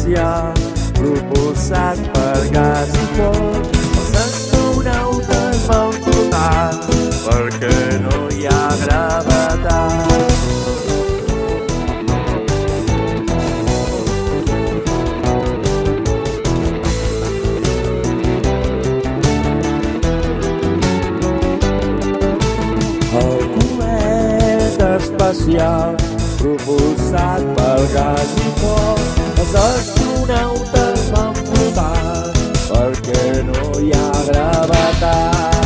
espacial propulsat per gas i foc. Els astronautes van flotar perquè no hi ha gravetat. El cometa espacial propulsat pel gas i foc. Els astronautes van flotar perquè no hi ha gravetat.